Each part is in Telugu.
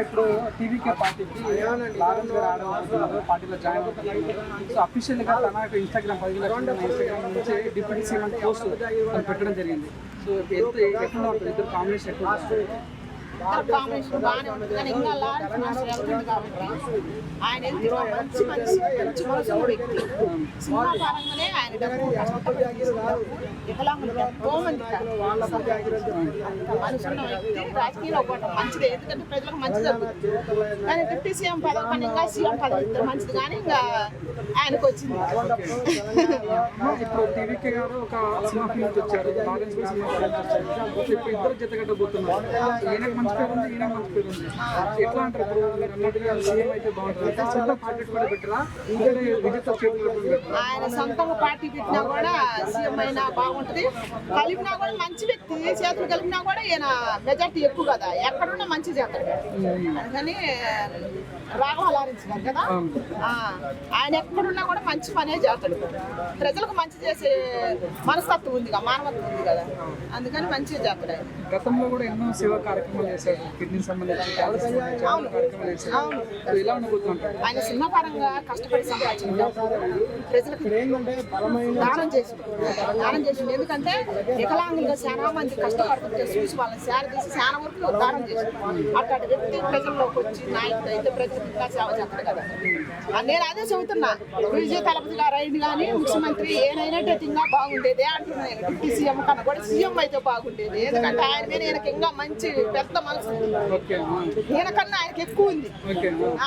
ఇప్పుడు టీవీకే పార్టీకి లారెన్స్ గారు ఆడవాళ్ళు పార్టీలో జాయిన్ అవుతున్నారు. సో అఫీషియల్ గా తన యొక్క ఇన్స్టాగ్రామ్ 10 లక్షల ఇన్స్టాగ్రామ్ నుంచి డిప్యూటీ సీఎం అంటే పోస్ట్ పెట్టడం జరిగింది. సో ఎట్లా ఉంటుంది ఇద్దరు కాంబినేషన్ ఎట్లా ఉంటుంది? కాంబినేషన్ బాగానే ఉంటుంది కానీ ఇంకా లారెన్స్ మాస్టర్ వెళ్తుంది కాబట్టి ఆయన ఎందుకు మంచి మనసు వ్యక్తి సినిమా పరంగానే ఆయన డబ్బు వికలాంగులు ఎంతో మంది మనసున్న వ్యక్తి రాజకీయంలో ఒకటి మంచిదే, ఎందుకంటే ప్రజలకు మంచి జరుగుతుంది. కానీ డిప్యూటీ సీఎం పదవి కన్నా ఇంకా సీఎం పదవి ఇస్తే మంచిది కానీ ఇంకా ఆయనకు వచ్చింది. ఇప్పుడు టీవీకే గారు ఒక సినిమా ఫీల్డ్ వచ్చారు, లారెన్స్ కూడా సినిమా ఫీల్డ్ వచ్చారు. ఇప్పుడు ఇద్దరు జత కట్టబోతున్నారు. ఈయనకు మంచి పేరు ఉంది, ఈయన మంచి పేరు ఉంది. ఎట్లా అంటారు? ఇప్పుడు మీరు అన్నట్టుగా సీఎం అయితే బాగుంటుంది, సొంత పార్టీ కూడా పెట్టరా? విజేత ఆయన సొంతంగా పార్టీ పెట్టినా కూడా సీఎం అయినా బాగుంటుంది. కలిపినా కూడా మంచి వ్యక్తి, చేతులు కలిపినా కూడా ఈయన మెజార్టీ ఎక్కువ కదా, ఎక్కడున్నా మంచి చేస్తాడు. అందుకని రాఘవ లారెన్స్ గారు కదా, ఆయన ఎక్కడున్నా కూడా మంచి పనే చేస్తాడు. ప్రజలకు మంచి చేసే మనస్తత్వం ఉంది కదా, మానవత్వం ఉంది కదా, అందుకని మంచిగా చేస్తాడు ఆయన. గతంలో కూడా ఎన్నో సేవా కార్యక్రమాలు చేశారు, కిడ్నీ సంబంధించి కార్యక్రమాలు చేశారు. ఎలా ఉండబోతుంటారు? ఆయన సినిమా పరంగా కష్టపడి సంపాదించారు, ప్రజలకు దానం చేసింది. ఎందుకంటే వికలాంగులుగా చాలా మంది కష్టపడుతుంటే చూసి వాళ్ళని సేవ చేసి చాలా వరకు దానం చేసింది. అట్లాంటి వ్యక్తి ప్రజల్లోకి వచ్చి నాయకుడు అయితే ప్రజలకు ఇంకా సేవ చేస్తారు కదా. నేను అదే చెబుతున్నా, విజయ తలపతి గారు అయింది కానీ ముఖ్యమంత్రి ఏనైనా ఇంకా బాగుండేది అంటున్నాను. డిప్యూటీ సీఎం కన్నా కూడా సీఎం అయితే బాగుండేది, ఎందుకంటే ఆయన మీద ఈయనకి ఇంకా మంచి పెద్ద మనసు ఈయనకన్నా ఆయనకి ఎక్కువ ఉంది.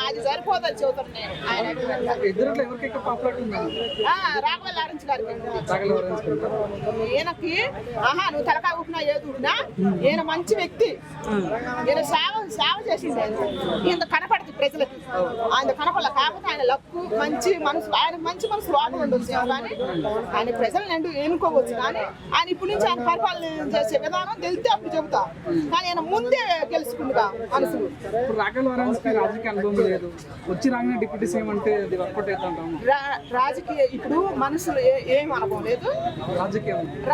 అది సరిపోదని చెబుతాను నేను. ఆయన రాఘవ లారెన్స్ గారికి ఈయనకి నువ్వు తలకాయ ఊపినా ఏది ఊపినా ఈయన మంచి వ్యక్తి, ఈయన సేవ చేసింది. ఈయన కనపడుతుంది ప్రజలకి, ఆయన కనపడ కాకపోతే ఆయన లక్కు మంచి మనసు, ఆయన మంచి మనసు లోపల ఉండొచ్చు కానీ ఆయన ప్రజలను ఎన్నుకోవచ్చు. కానీ ఆయన ఇప్పటి నుంచి ఆయన పరిపాలన చేసే విధానం తెలిస్తే అప్పుడు చెబుతా, కానీ ఆయన ముందే గెలుచుకుంటుగా మనసులు. రాజకీయ అనుభవం లేదు, వచ్చి రాగానే డిప్యూటీ సీఎం అంటే రాజకీయ ఇప్పుడు మనసులు ఏం అనుభవం లేదు,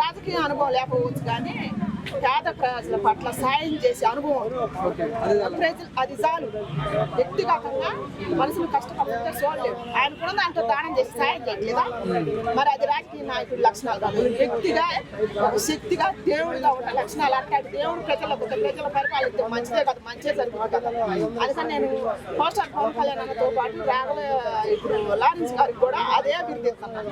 రాజకీయ అనుభవం లేకపోవచ్చు కానీ పేద ప్రజల పట్ల సాయం చేసే అనుభవం ప్రజలు అది చాలు. వ్యక్తిగతంగా మనుషులు కష్టపడుతుంటే చూడలేదు, ఆయన కూడా దాంట్లో దానం చేసి సాయం చేయట్లేదా? మరి అది రాజకీయ నాయకుడి లక్షణాలు కాదు. వ్యక్తిగా శక్తిగా దేవుడిగా ఉన్న లక్షణాలు. అంటే దేవుడు ప్రజల పరిపాలిస్తే మంచిదే కదా, మంచిదే జరుగుతుంది కదా. అందుకని నేను పోస్టర్ పవన్ కళ్యాణ్ అన్నతో పాటు రాఘవ ఇప్పుడు లారెన్స్ గారికి కూడా అదే అభివృద్ధిస్తున్నాను.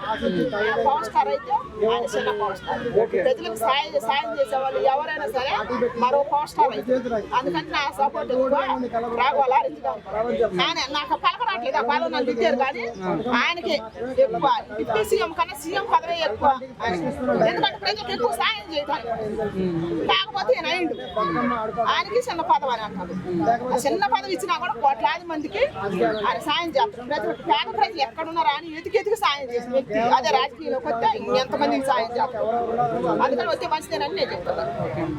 పవన్ స్టార్ అయితే ఆయన చిన్న పవన్ స్టార్, ప్రజలకు సాయం చేసేవాళ్ళు ఎవరైనా సరే మరో పవర్ స్టార్ అయితే. అందుకని నా సపోర్ట్ రాఘవ లారెన్స్ గారు. ఆయన నాకు పలకరాట్లేదు, ఆ పదవి నన్ను తిట్టారు కానీ ఆయనకి ఎక్కువ డిప్యూటీ సీఎం కన్నా సీఎం పదవి ఎక్కువ. ఎందుకంటే ప్రజలకు ఎక్కువ సాయం చేయడానికి. కాకపోతే ఈయన అయిండు, ఆయనకి చిన్న పదవి అని అంటారు. చిన్న పదవి ఇచ్చినా కూడా కోట్లాది మందికి ఆయన సాయం చేస్తారు. పేద ప్రజలు ఎక్కడున్నారా అని ఎతికి సాయం చేసిన వ్యక్తి. అదే రాజకీయంలోకి వస్తే ఎంతమందికి సాయం చేస్తారు. అందుకని వచ్చే మంచిదేనని నేను చెప్తాను.